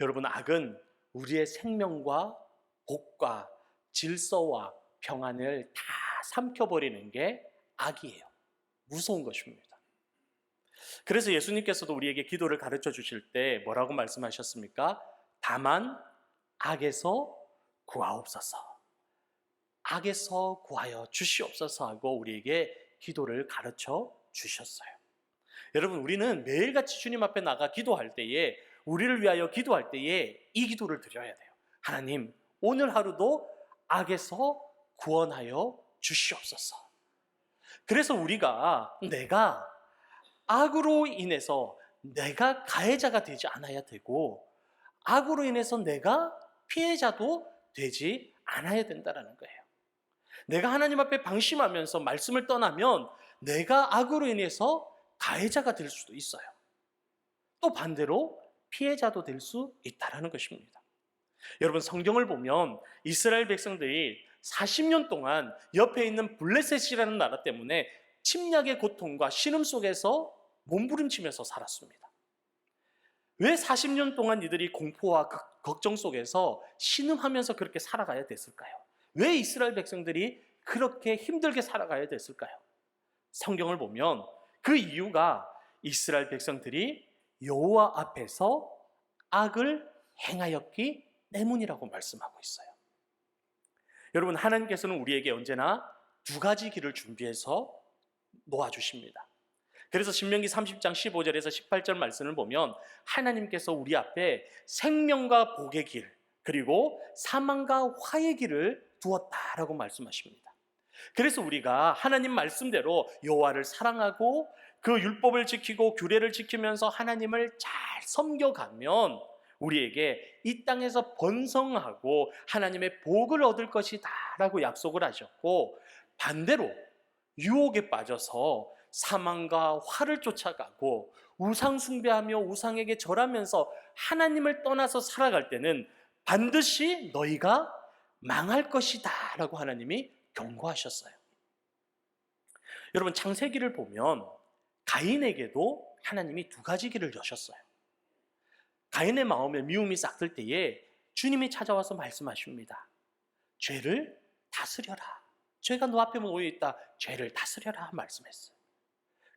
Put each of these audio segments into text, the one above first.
여러분, 악은 우리의 생명과 복과 질서와 평안을 다 삼켜버리는 게 악이에요. 무서운 것입니다. 그래서 예수님께서도 우리에게 기도를 가르쳐 주실 때 뭐라고 말씀하셨습니까? 다만 악에서 구하옵소서. 악에서 구하여 주시옵소서 하고 우리에게 기도를 가르쳐 주셨어요. 여러분, 우리는 매일같이 주님 앞에 나가 기도할 때에, 우리를 위하여 기도할 때에 이 기도를 드려야 돼요. 하나님, 오늘 하루도 악에서 구원하여 주시옵소서. 그래서 우리가 내가 악으로 인해서 내가 가해자가 되지 않아야 되고, 악으로 인해서 내가 피해자도 되지 않아야 된다는 거예요. 내가 하나님 앞에 방심하면서 말씀을 떠나면 내가 악으로 인해서 가해자가 될 수도 있어요. 또 반대로 피해자도 될 수 있다는 것입니다. 여러분, 성경을 보면 이스라엘 백성들이 40년 동안 옆에 있는 블레셋이라는 나라 때문에 침략의 고통과 신음 속에서 몸부림치면서 살았습니다. 왜 40년 동안 이들이 공포와 걱정 속에서 신음하면서 그렇게 살아가야 됐을까요? 왜 이스라엘 백성들이 그렇게 힘들게 살아가야 됐을까요? 성경을 보면 그 이유가 이스라엘 백성들이 여호와 앞에서 악을 행하였기 때문이라고 말씀하고 있어요. 여러분, 하나님께서는 우리에게 언제나 두 가지 길을 준비해서 놓아주십니다. 그래서 신명기 30장 15절에서 18절 말씀을 보면 하나님께서 우리 앞에 생명과 복의 길, 그리고 사망과 화의 길을 두었다라고 말씀하십니다. 그래서 우리가 하나님 말씀대로 여호와를 사랑하고 그 율법을 지키고 규례를 지키면서 하나님을 잘 섬겨가면 우리에게 이 땅에서 번성하고 하나님의 복을 얻을 것이다 라고 약속을 하셨고, 반대로 유혹에 빠져서 사망과 화를 쫓아가고 우상 숭배하며 우상에게 절하면서 하나님을 떠나서 살아갈 때는 반드시 너희가 망할 것이다 라고 하나님이 경고하셨어요. 여러분, 창세기를 보면 가인에게도 하나님이 두 가지 길을 여셨어요. 가인의 마음에 미움이 싹들 때에 주님이 찾아와서 말씀하십니다. 죄를 다스려라. 죄가 너 앞에 놓여 있다. 죄를 다스려라 말씀했어요.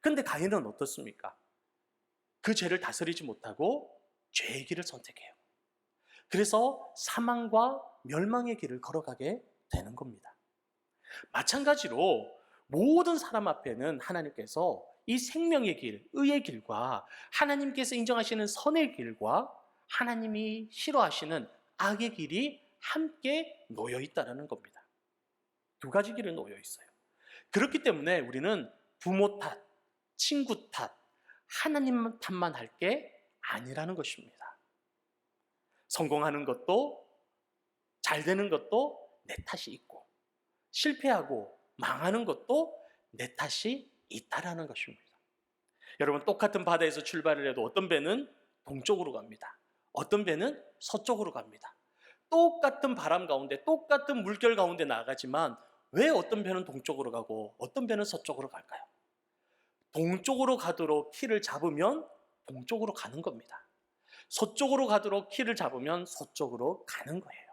그런데 가인은 어떻습니까? 그 죄를 다스리지 못하고 죄의 길을 선택해요. 그래서 사망과 멸망의 길을 걸어가게 되는 겁니다. 마찬가지로 모든 사람 앞에는 하나님께서 이 생명의 길, 의의 길과 하나님께서 인정하시는 선의 길과 하나님이 싫어하시는 악의 길이 함께 놓여 있다는 겁니다. 두 가지 길이 놓여 있어요. 그렇기 때문에 우리는 부모 탓, 친구 탓, 하나님 탓만 할 게 아니라는 것입니다. 성공하는 것도 잘 되는 것도 내 탓이 있고, 실패하고 망하는 것도 내 탓이 있다라는 것입니다. 여러분, 똑같은 바다에서 출발을 해도 어떤 배는 동쪽으로 갑니다. 어떤 배는 서쪽으로 갑니다. 똑같은 바람 가운데, 똑같은 물결 가운데 나가지만 왜 어떤 배는 동쪽으로 가고 어떤 배는 서쪽으로 갈까요? 동쪽으로 가도록 키를 잡으면 동쪽으로 가는 겁니다. 서쪽으로 가도록 키를 잡으면 서쪽으로 가는 거예요.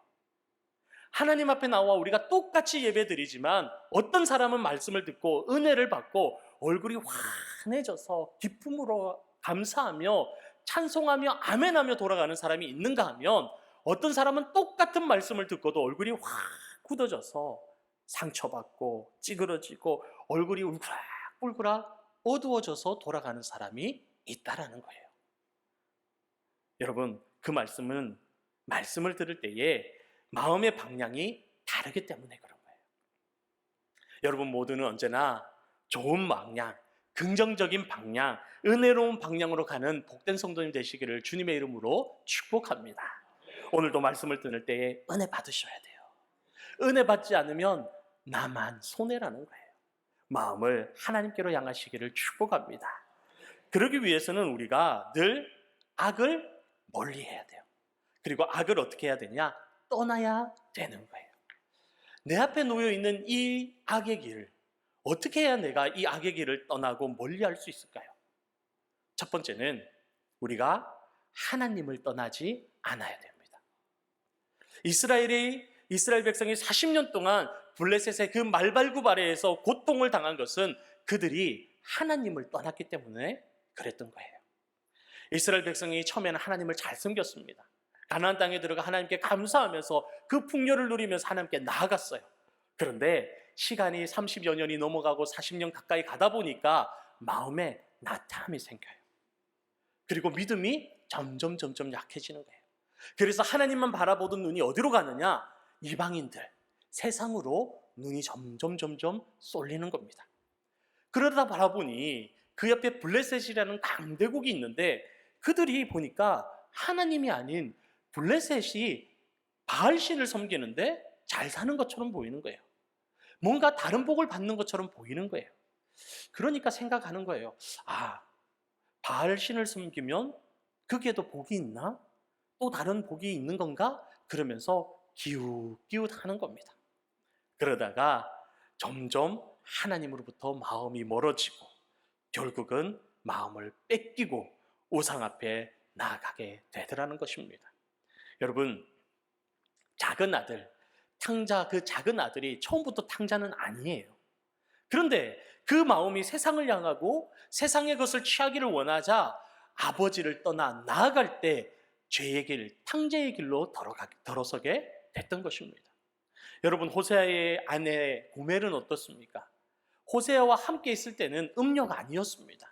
하나님 앞에 나와 우리가 똑같이 예배드리지만 어떤 사람은 말씀을 듣고 은혜를 받고 얼굴이 환해져서 기쁨으로 감사하며 찬송하며 아멘하며 돌아가는 사람이 있는가 하면, 어떤 사람은 똑같은 말씀을 듣고도 얼굴이 확 굳어져서 상처받고 찌그러지고 얼굴이 울그락불그락 어두워져서 돌아가는 사람이 있다라는 거예요. 여러분, 그 말씀을 들을 때에 마음의 방향이 다르기 때문에 그런 거예요. 여러분 모두는 언제나 좋은 방향, 긍정적인 방향, 은혜로운 방향으로 가는 복된 성도님 되시기를 주님의 이름으로 축복합니다. 오늘도 말씀을 들을 때에 은혜 받으셔야 돼요. 은혜 받지 않으면 나만 손해라는 거예요. 마음을 하나님께로 향하시기를 축복합니다. 그러기 위해서는 우리가 늘 악을 멀리해야 돼요. 그리고 악을 어떻게 해야 되냐? 떠나야 되는 거예요. 내 앞에 놓여 있는 이 악의 길을 어떻게 해야 내가 이 악의 길을 떠나고 멀리할 수 있을까요? 첫 번째는 우리가 하나님을 떠나지 않아야 됩니다. 이스라엘 백성이 40년 동안 블레셋의 그 말발굽 아래에서 고통을 당한 것은 그들이 하나님을 떠났기 때문에 그랬던 거예요. 이스라엘 백성이 처음에는 하나님을 잘 섬겼습니다. 가나안 땅에 들어가 하나님께 감사하면서 그 풍요를 누리면서 하나님께 나아갔어요. 그런데 시간이 30여 년이 넘어가고 40년 가까이 가다 보니까 마음에 나태함이 생겨요. 그리고 믿음이 점점 약해지는 거예요. 그래서 하나님만 바라보던 눈이 어디로 가느냐? 이방인들, 세상으로 눈이 점점 쏠리는 겁니다. 그러다 바라보니 그 옆에 블레셋이라는 강대국이 있는데 그들이 보니까 하나님이 아닌 블레셋이 바알신을 섬기는데 잘 사는 것처럼 보이는 거예요. 뭔가 다른 복을 받는 것처럼 보이는 거예요. 그러니까 생각하는 거예요. 아, 바알신을 섬기면 그게도 복이 있나? 또 다른 복이 있는 건가? 그러면서 기웃기웃하는 겁니다. 그러다가 점점 하나님으로부터 마음이 멀어지고 결국은 마음을 뺏기고 우상 앞에 나아가게 되더라는 것입니다. 여러분, 작은 아들, 탕자, 그 작은 아들이 처음부터 탕자는 아니에요. 그런데 그 마음이 세상을 향하고 세상의 것을 취하기를 원하자 아버지를 떠나 나아갈 때 죄의 길, 탕자의 길로 들어서게 됐던 것입니다. 여러분, 호세아의 아내 고멜은 어떻습니까? 호세아와 함께 있을 때는 음녀가 아니었습니다.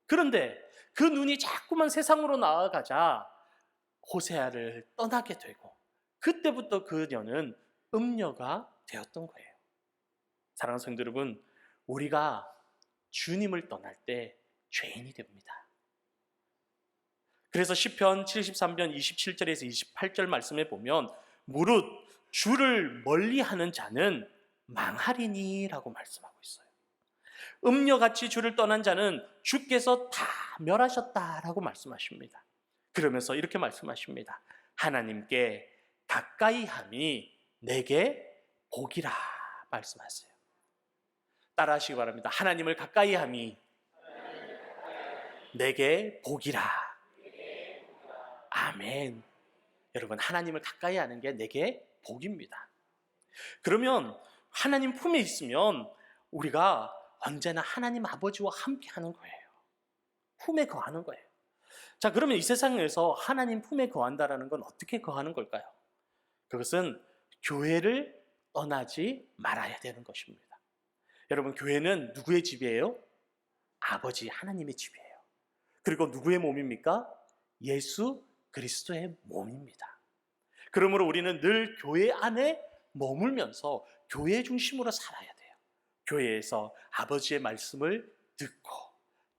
그런데 그 눈이 자꾸만 세상으로 나아가자 호세아를 떠나게 되고 그때부터 그녀는 음녀가 되었던 거예요. 사랑하는 성도 여러분, 우리가 주님을 떠날 때 죄인이 됩니다. 그래서 시편 73편 27절에서 28절 말씀에 보면 무릇 주를 멀리하는 자는 망하리니 라고 말씀하고 있어요. 음녀같이 주를 떠난 자는 주께서 다 멸하셨다라고 말씀하십니다. 그러면서 이렇게 말씀하십니다. 하나님께 가까이함이 내게 복이라 말씀하세요. 따라하시기 바랍니다. 하나님을 가까이함이 내게 복이라. 아멘. 여러분, 하나님을 가까이 하는 게 내게 복입니다. 그러면 하나님 품에 있으면 우리가 언제나 하나님 아버지와 함께 하는 거예요. 품에 거하는 거예요. 자, 그러면 이 세상에서 하나님 품에 거한다는 건 어떻게 거하는 걸까요? 그것은 교회를 떠나지 말아야 되는 것입니다. 여러분, 교회는 누구의 집이에요? 아버지 하나님의 집이에요. 그리고 누구의 몸입니까? 예수 그리스도의 몸입니다. 그러므로 우리는 늘 교회 안에 머물면서 교회 중심으로 살아야 돼요. 교회에서 아버지의 말씀을 듣고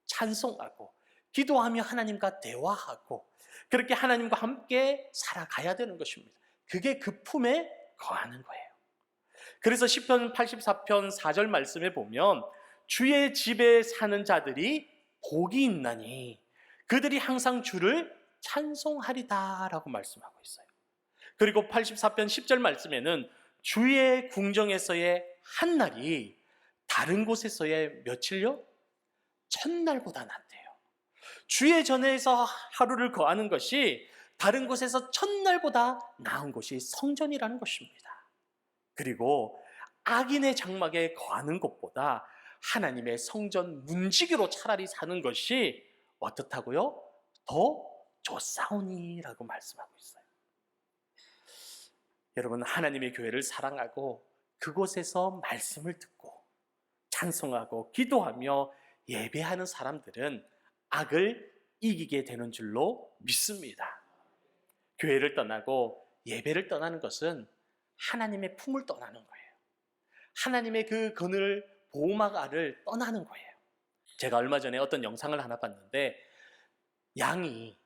찬송하고 기도하며 하나님과 대화하고 그렇게 하나님과 함께 살아가야 되는 것입니다. 그게 그 품에 거하는 거예요. 그래서 시편 84편 4절 말씀에 보면 주의 집에 사는 자들이 복이 있나니 그들이 항상 주를 찬송하리다 라고 말씀하고 있어요. 그리고 84편 10절 말씀에는 주의 궁정에서의 한 날이 다른 곳에서의 며칠요? 천날보다 낫대요. 주의 전에서 하루를 거하는 것이 다른 곳에서 천날보다 나은 곳이 성전이라는 것입니다. 그리고 악인의 장막에 거하는 것보다 하나님의 성전 문지기로 차라리 사는 것이 어떻다고요? 더 좋사오니라고 말씀하고 있어요. 여러분, 하나님의 교회를 사랑하고 그곳에서 말씀을 듣고 찬송하고 기도하며 예배하는 사람들은 악을 이기게 되는 줄로 믿습니다. 교회를 떠나고 예배를 떠나는 것은 하나님의 품을 떠나는 거예요. 하나님의 그 그늘 보호막 아를 떠나는 거예요. 제가 얼마 전에 어떤 영상을 하나 봤는데 양이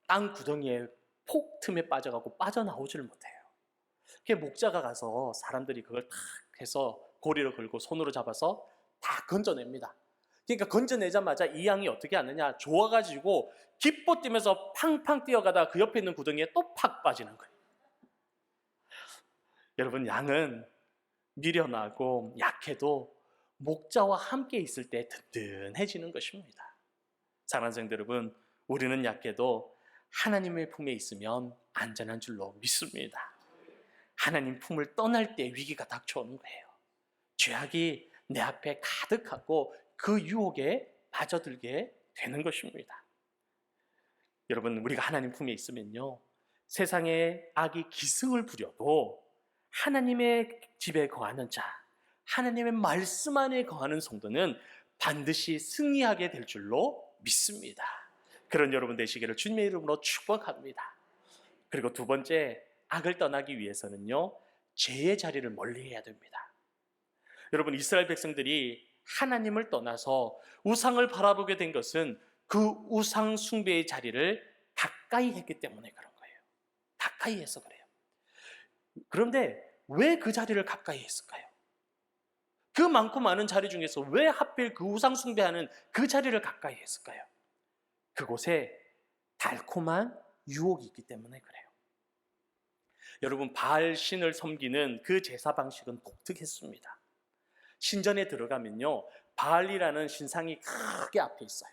땅 구덩이에 폭 틈에 빠져가고 빠져나오지를 못해요. 그게 목자가 가서 사람들이 그걸 탁 해서 고리를 걸고 손으로 잡아서 다 건져냅니다. 그러니까 건져내자마자 이 양이 어떻게 하느냐, 좋아가지고 기뻐 뛰면서 팡팡 뛰어가다가 그 옆에 있는 구덩이에 또 팍 빠지는 거예요. 여러분, 양은 미련하고 약해도 목자와 함께 있을 때 든든해지는 것입니다. 사랑하는 성도 여러분, 우리는 약해도 하나님의 품에 있으면 안전한 줄로 믿습니다. 하나님 품을 떠날 때 위기가 닥쳐오는 거예요. 죄악이 내 앞에 가득하고 그 유혹에 빠져들게 되는 것입니다. 여러분, 우리가 하나님 품에 있으면요, 세상에 악이 기승을 부려도 하나님의 집에 거하는 자, 하나님의 말씀 안에 거하는 성도는 반드시 승리하게 될 줄로 믿습니다. 그런 여러분 되시기를 주님의 이름으로 축복합니다. 그리고 두 번째, 악을 떠나기 위해서는요, 죄의 자리를 멀리해야 됩니다. 여러분, 이스라엘 백성들이 하나님을 떠나서 우상을 바라보게 된 것은 그 우상 숭배의 자리를 가까이 했기 때문에 그런 거예요. 가까이 해서 그래요. 그런데 왜 그 자리를 가까이 했을까요? 그 많고 많은 자리 중에서 왜 하필 그 우상 숭배하는 그 자리를 가까이 했을까요? 그곳에 달콤한 유혹이 있기 때문에 그래요. 여러분, 바알 신을 섬기는 그 제사 방식은 독특했습니다. 신전에 들어가면요, 바알이라는 신상이 크게 앞에 있어요.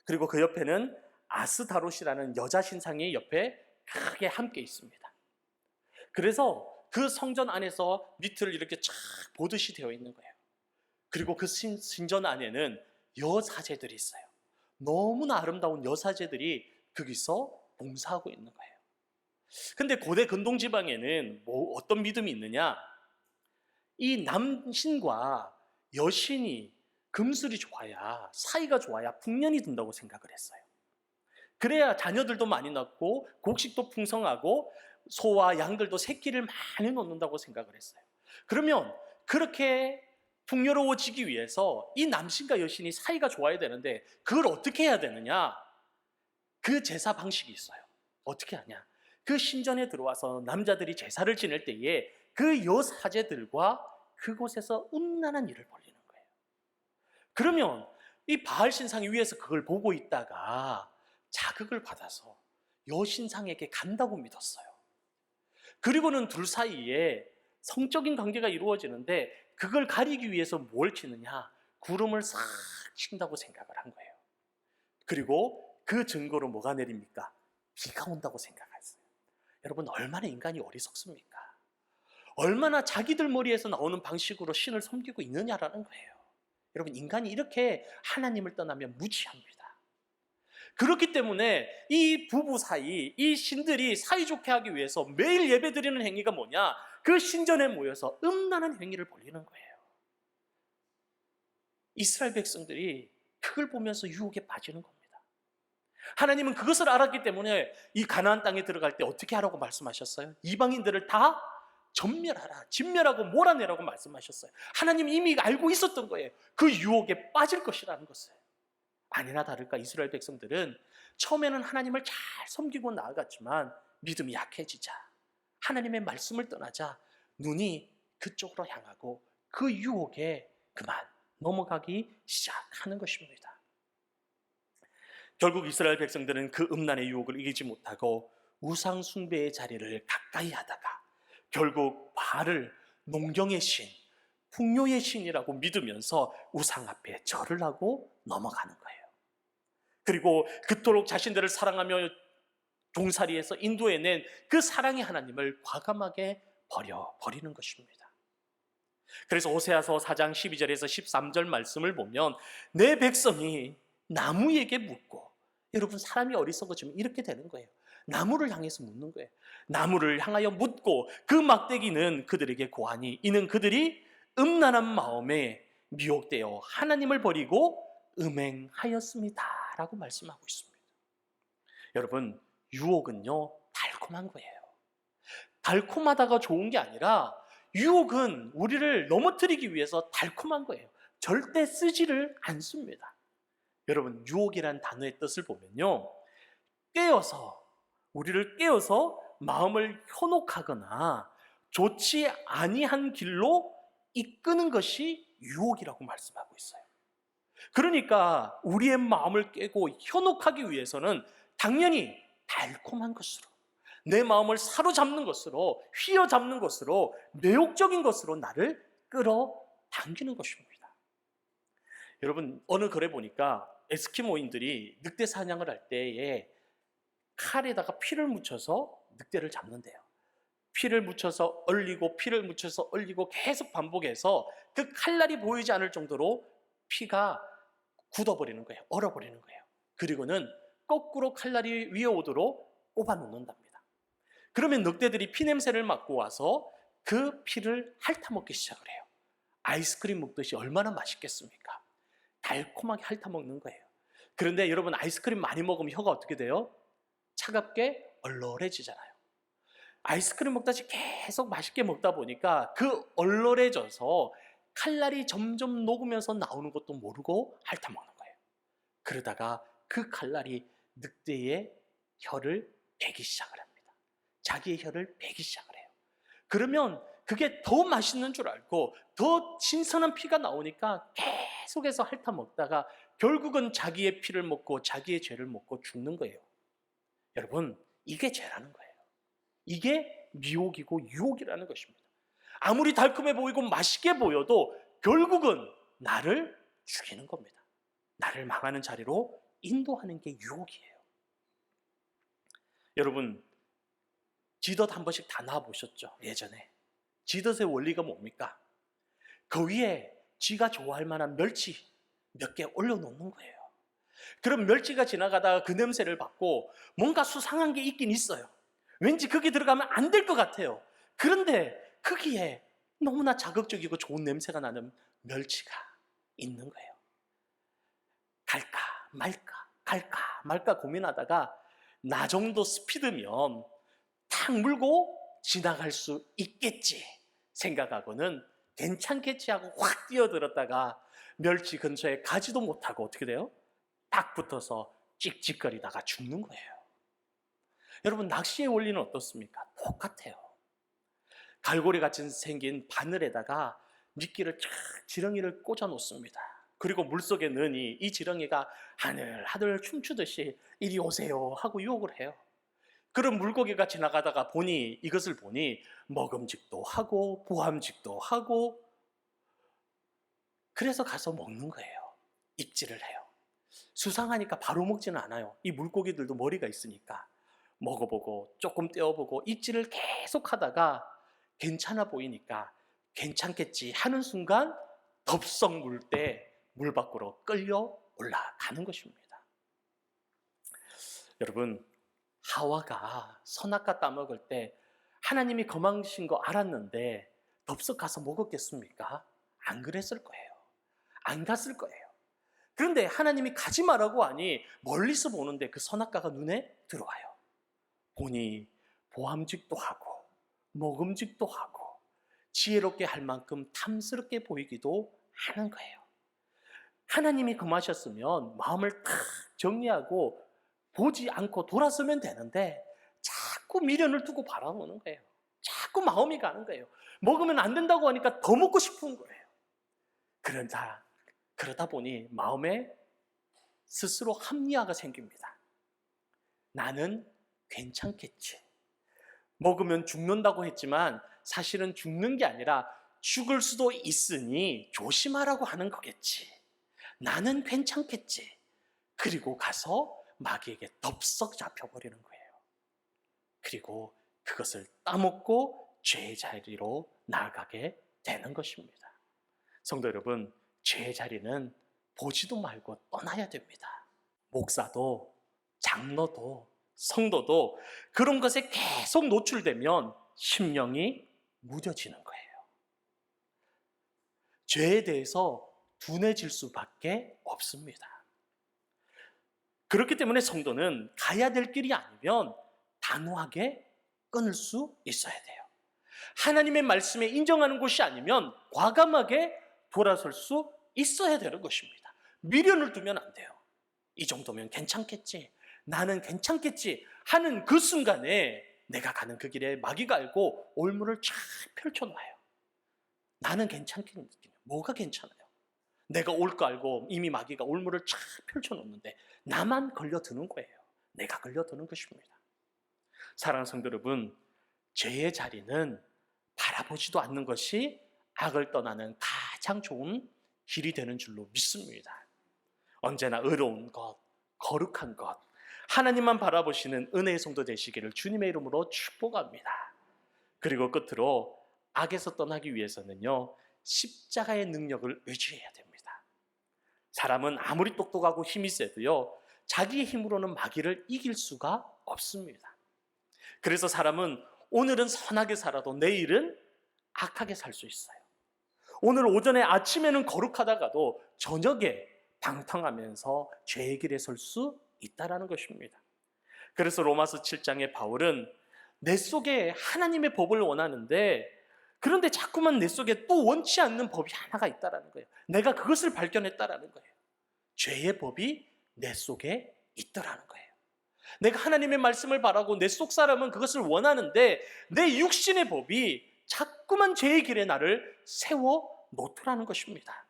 그리고 그 옆에는 아스타롯이라는 여자 신상이 옆에 크게 함께 있습니다. 그래서 그 성전 안에서 밑을 이렇게 쫙 보듯이 되어 있는 거예요. 그리고 그 신전 안에는 여사제들이 있어요. 너무나 아름다운 여사제들이 거기서 봉사하고 있는 거예요. 근데 고대 근동 지방에는 어떤 믿음이 있느냐? 이 남신과 여신이 금술이 좋아야, 사이가 좋아야 풍년이 든다고 생각을 했어요. 그래야 자녀들도 많이 낳고 곡식도 풍성하고 소와 양들도 새끼를 많이 놓는다고 생각을 했어요. 그러면 그렇게 풍요로워지기 위해서 이 남신과 여신이 사이가 좋아야 되는데 그걸 어떻게 해야 되느냐? 그 제사 방식이 있어요. 어떻게 하냐? 그 신전에 들어와서 남자들이 제사를 지낼 때에 그 여사제들과 그곳에서 음란한 일을 벌이는 거예요. 그러면 이 바알 신상이 위에서 그걸 보고 있다가 자극을 받아서 여신상에게 간다고 믿었어요. 그리고는 둘 사이에 성적인 관계가 이루어지는데 그걸 가리기 위해서 뭘 치느냐? 구름을 싹 친다고 생각을 한 거예요. 그리고 그 증거로 뭐가 내립니까? 비가 온다고 생각했어요. 여러분, 얼마나 인간이 어리석습니까? 얼마나 자기들 머리에서 나오는 방식으로 신을 섬기고 있느냐라는 거예요. 여러분, 인간이 이렇게 하나님을 떠나면 무지합니다. 그렇기 때문에 이 부부 사이, 이 신들이 사이좋게 하기 위해서 매일 예배드리는 행위가 뭐냐? 그 신전에 모여서 음란한 행위를 벌이는 거예요. 이스라엘 백성들이 그걸 보면서 유혹에 빠지는 겁니다. 하나님은 그것을 알았기 때문에 이 가나안 땅에 들어갈 때 어떻게 하라고 말씀하셨어요? 이방인들을 다 전멸하라, 진멸하고 몰아내라고 말씀하셨어요. 하나님이 이미 알고 있었던 거예요. 그 유혹에 빠질 것이라는 것을. 아니나 다를까 이스라엘 백성들은 처음에는 하나님을 잘 섬기고 나아갔지만 믿음이 약해지자, 하나님의 말씀을 떠나자 눈이 그쪽으로 향하고 그 유혹에 그만 넘어가기 시작하는 것입니다. 결국 이스라엘 백성들은 그 음란의 유혹을 이기지 못하고 우상 숭배의 자리를 가까이 하다가 결국 바알을 농경의 신, 풍요의 신이라고 믿으면서 우상 앞에 절을 하고 넘어가는 거예요. 그리고 그토록 자신들을 사랑하며 종살이에서 인도해낸 그 사랑의 하나님을 과감하게 버리는 것입니다. 그래서 호세아서 4장 12절에서 13절 말씀을 보면 내 백성이 나무에게 묻고, 여러분, 사람이 어리석어지면 이렇게 되는 거예요. 나무를 향해서 묻는 거예요. 나무를 향하여 묻고 그 막대기는 그들에게 고하니 이는 그들이 음란한 마음에 미혹되어 하나님을 버리고 음행하였습니다 라고 말씀하고 있습니다. 여러분, 유혹은요 달콤한 거예요. 달콤하다가 좋은 게 아니라 유혹은 우리를 넘어뜨리기 위해서 달콤한 거예요. 절대 쓰지를 않습니다. 여러분, 유혹이란 단어의 뜻을 보면요, 우리를 깨어서 마음을 현혹하거나 좋지 아니한 길로 이끄는 것이 유혹이라고 말씀하고 있어요. 그러니까 우리의 마음을 깨고 현혹하기 위해서는 당연히 달콤한 것으로, 내 마음을 사로잡는 것으로, 휘어잡는 것으로, 매혹적인 것으로 나를 끌어당기는 것입니다. 여러분, 어느 글에 보니까 에스키모인들이 늑대 사냥을 할 때에 칼에다가 피를 묻혀서 늑대를 잡는데요. 피를 묻혀서 얼리고 피를 묻혀서 얼리고 계속 반복해서 그 칼날이 보이지 않을 정도로 피가 굳어버리는 거예요. 얼어버리는 거예요. 그리고는 거꾸로 칼날이 위에 오도록 꼽아 놓는답니다. 그러면 늑대들이 피 냄새를 맡고 와서 그 피를 핥아먹기 시작을 해요. 아이스크림 먹듯이 얼마나 맛있겠습니까? 달콤하게 핥아먹는 거예요. 그런데 여러분, 아이스크림 많이 먹으면 혀가 어떻게 돼요? 차갑게 얼얼해지잖아요. 아이스크림 먹다시 계속 맛있게 먹다 보니까 그 얼얼해져서 칼날이 점점 녹으면서 나오는 것도 모르고 핥아먹는 거예요. 그러다가 그 칼날이 늑대의 혀를 베기 시작을 합니다. 자기의 혀를 베기 시작을 해요. 그러면 그게 더 맛있는 줄 알고 더 신선한 피가 나오니까 계속해서 핥아먹다가 결국은 자기의 피를 먹고 자기의 죄를 먹고 죽는 거예요. 여러분, 이게 죄라는 거예요. 이게 미혹이고 유혹이라는 것입니다. 아무리 달콤해 보이고 맛있게 보여도 결국은 나를 죽이는 겁니다. 나를 망하는 자리로 인도하는 게 유혹이에요. 여러분, 지덧 한 번씩 다 놔보셨죠? 예전에. 지덧의 원리가 뭡니까? 그 위에 쥐가 좋아할 만한 멸치 몇 개 올려놓는 거예요. 그럼 멸치가 지나가다가 그 냄새를 맡고 뭔가 수상한 게 있긴 있어요. 왠지 거기 들어가면 안 될 것 같아요. 그런데 거기에 너무나 자극적이고 좋은 냄새가 나는 멸치가 있는 거예요. 갈까 말까 갈까 말까 고민하다가 나 정도 스피드면 탁 물고 지나갈 수 있겠지 생각하고는 괜찮겠지 하고 확 뛰어들었다가 멸치 근처에 가지도 못하고 어떻게 돼요? 딱 붙어서 찍찍거리다가 죽는 거예요. 여러분, 낚시의 원리는 어떻습니까? 똑같아요. 갈고리같이 생긴 바늘에다가 미끼를 쫙 지렁이를 꽂아 놓습니다. 그리고 물속에 넣으니 이 지렁이가 하늘하늘 춤추듯이 이리 오세요 하고 유혹을 해요. 그런 물고기가 지나가다가 이것을 보니 먹음직도 하고 보암직도 하고, 그래서 가서 먹는 거예요. 입질을 해요. 수상하니까 바로 먹지는 않아요. 이 물고기들도 머리가 있으니까 먹어보고 조금 떼어보고 입질을 계속 하다가 괜찮아 보이니까 괜찮겠지 하는 순간 덥석 물 때 물 밖으로 끌려 올라가는 것입니다. 여러분, 하와가 선악과 따먹을 때 하나님이 거망신 거 알았는데 덥석 가서 먹었겠습니까? 안 그랬을 거예요. 안 갔을 거예요. 그런데 하나님이 가지 말라고 하니 멀리서 보는데 그 선악과가 눈에 들어와요. 보니 보암직도 하고 먹음직도 하고 지혜롭게 할 만큼 탐스럽게 보이기도 하는 거예요. 하나님이 금하셨으면 마음을 탁 정리하고 보지 않고 돌아서면 되는데 자꾸 미련을 두고 바라보는 거예요. 자꾸 마음이 가는 거예요. 먹으면 안 된다고 하니까 더 먹고 싶은 거예요. 그러다 보니 마음에 스스로 합리화가 생깁니다. 나는 괜찮겠지. 먹으면 죽는다고 했지만 사실은 죽는 게 아니라 죽을 수도 있으니 조심하라고 하는 거겠지. 나는 괜찮겠지. 그리고 가서 마귀에게 덥석 잡혀버리는 거예요. 그리고 그것을 따먹고 죄의 자리로 나아가게 되는 것입니다. 성도 여러분, 죄의 자리는 보지도 말고 떠나야 됩니다. 목사도 장로도 성도도 그런 것에 계속 노출되면 심령이 무뎌지는 거예요. 죄에 대해서 둔해질 수밖에 없습니다. 그렇기 때문에 성도는 가야 될 길이 아니면 단호하게 끊을 수 있어야 돼요. 하나님의 말씀에 인정하는 곳이 아니면 과감하게 돌아설 수 있어야 되는 것입니다. 미련을 두면 안 돼요. 이 정도면 괜찮겠지, 나는 괜찮겠지 하는 그 순간에 내가 가는 그 길에 마귀가 알고 올무를 쫙 펼쳐놔요. 나는 괜찮겠는데 뭐가 괜찮아요? 내가 올 거 알고 이미 마귀가 올무를 쫙 펼쳐놓는데 나만 걸려드는 거예요. 내가 걸려드는 것입니다. 사랑하는 성도 여러분, 죄의 자리는 바라보지도 않는 것이 악을 떠나는 가장 좋은 길이 되는 줄로 믿습니다. 언제나 의로운 것, 거룩한 것, 하나님만 바라보시는 은혜의 성도 되시기를 주님의 이름으로 축복합니다. 그리고 끝으로 악에서 떠나기 위해서는요, 십자가의 능력을 의지해야 됩니다. 사람은 아무리 똑똑하고 힘이 세도요, 자기의 힘으로는 마귀를 이길 수가 없습니다. 그래서 사람은 오늘은 선하게 살아도 내일은 악하게 살 수 있어요. 오늘 오전에 아침에는 거룩하다가도 저녁에 방탕하면서 죄의 길에 설 수 있다라는 것입니다. 그래서 로마서 7장에 바울은 내 속에 하나님의 법을 원하는데, 그런데 자꾸만 내 속에 또 원치 않는 법이 하나가 있다라는 거예요. 내가 그것을 발견했다라는 거예요. 죄의 법이 내 속에 있더라는 거예요. 내가 하나님의 말씀을 바라고 내 속 사람은 그것을 원하는데 내 육신의 법이 자꾸만 죄의 길에 나를 세워 놓더라는 것입니다.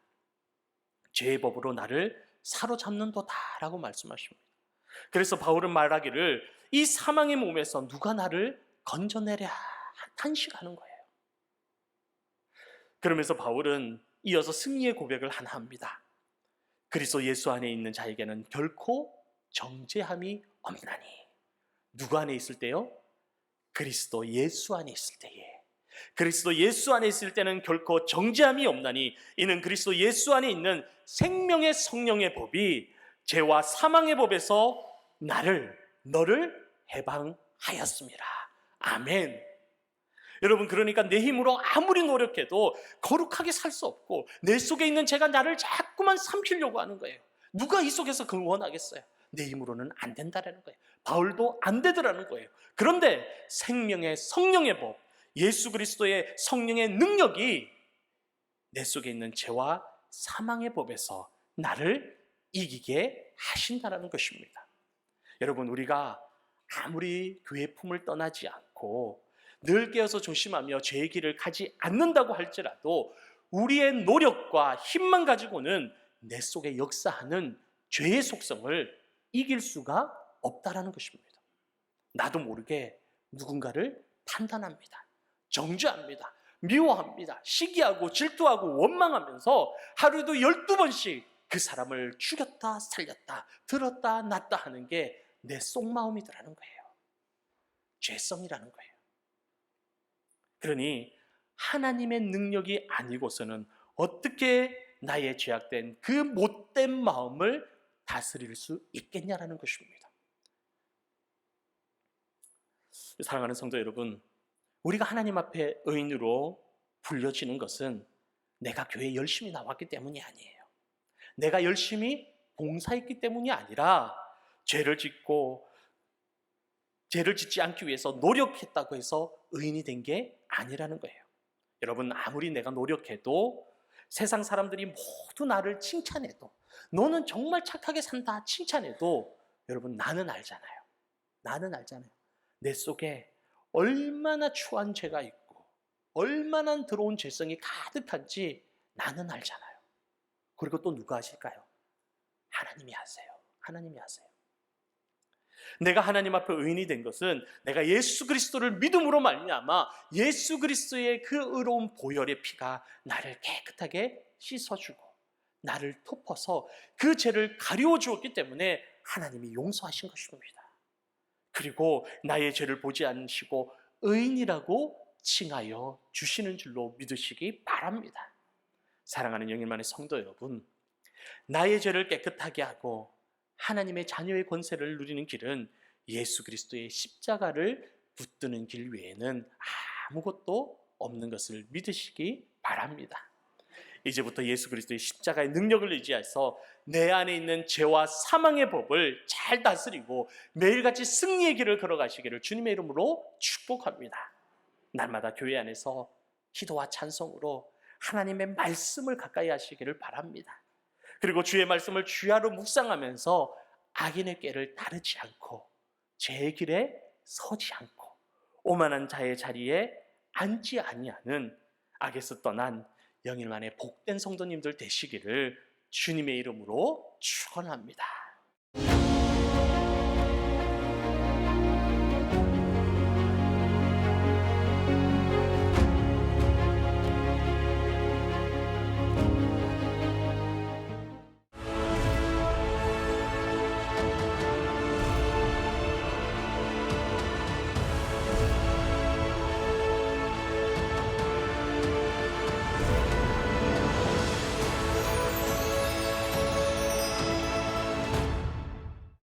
죄의 법으로 나를 사로잡는도다라고 말씀하십니다. 그래서 바울은 말하기를 이 사망의 몸에서 누가 나를 건져내랴 탄식하는 거예요. 그러면서 바울은 이어서 승리의 고백을 하나 합니다. 그리스도 예수 안에 있는 자에게는 결코 정죄함이 없나니. 누구 안에 있을 때요? 그리스도 예수 안에 있을 때에. 그리스도 예수 안에 있을 때는 결코 정죄함이 없나니 이는 그리스도 예수 안에 있는 생명의 성령의 법이 죄와 사망의 법에서 너를 해방하였습니다. 아멘. 여러분, 그러니까 내 힘으로 아무리 노력해도 거룩하게 살 수 없고 내 속에 있는 죄가 나를 자꾸만 삼키려고 하는 거예요. 누가 이 속에서 그걸 원하겠어요? 내 힘으로는 안 된다라는 거예요. 바울도 안 되더라는 거예요. 그런데 생명의 성령의 법, 예수 그리스도의 성령의 능력이 내 속에 있는 죄와 사망의 법에서 나를 이기게 하신다는 것입니다. 여러분, 우리가 아무리 교회 품을 떠나지 않고 늘 깨어서 조심하며 죄의 길을 가지 않는다고 할지라도 우리의 노력과 힘만 가지고는 내 속에 역사하는 죄의 속성을 이길 수가 없다라는 것입니다. 나도 모르게 누군가를 판단합니다. 정죄합니다. 미워합니다. 시기하고 질투하고 원망하면서 하루에도 12번씩 그 사람을 죽였다 살렸다 들었다 놨다 하는 게 내 속마음이더라는 거예요. 죄성이라는 거예요. 그러니 하나님의 능력이 아니고서는 어떻게 나의 죄악된 그 못된 마음을 다스릴 수 있겠냐라는 것입니다. 사랑하는 성도 여러분, 우리가 하나님 앞에 의인으로 불려지는 것은 내가 교회에 열심히 나왔기 때문이 아니에요. 내가 열심히 봉사했기 때문이 아니라 죄를 짓지 않기 위해서 노력했다고 해서 의인이 된 게 아니라는 거예요. 여러분, 아무리 내가 노력해도 세상 사람들이 모두 나를 칭찬해도, 너는 정말 착하게 산다 칭찬해도, 여러분, 나는 알잖아요. 내 속에 얼마나 추한 죄가 있고 얼마나 더러운 죄성이 가득한지 나는 알잖아요. 그리고 또 누가 아실까요? 하나님이 아세요. 내가 하나님 앞에 의인이 된 것은 내가 예수 그리스도를 믿음으로 말미암아 예수 그리스도의 그 의로운 보혈의 피가 나를 깨끗하게 씻어주고 나를 덮어서 그 죄를 가리워 주었기 때문에 하나님이 용서하신 것입니다. 그리고 나의 죄를 보지 않으시고 의인이라고 칭하여 주시는 줄로 믿으시기 바랍니다. 사랑하는 영일만의 성도 여러분, 나의 죄를 깨끗하게 하고 하나님의 자녀의 권세를 누리는 길은 예수 그리스도의 십자가를 붙드는 길 외에는 아무것도 없는 것을 믿으시기 바랍니다. 이제부터 예수 그리스도의 십자가의 능력을 의지해서 내 안에 있는 죄와 사망의 법을 잘 다스리고 매일같이 승리의 길을 걸어가시기를 주님의 이름으로 축복합니다. 날마다 교회 안에서 기도와 찬송으로 하나님의 말씀을 가까이 하시기를 바랍니다. 그리고 주의 말씀을 주야로 묵상하면서 악인의 꾀를 따르지 않고 죄의 길에 서지 않고 오만한 자의 자리에 앉지 아니하는 악에서 떠난 영일만의 복된 성도님들 되시기를 주님의 이름으로 축원합니다.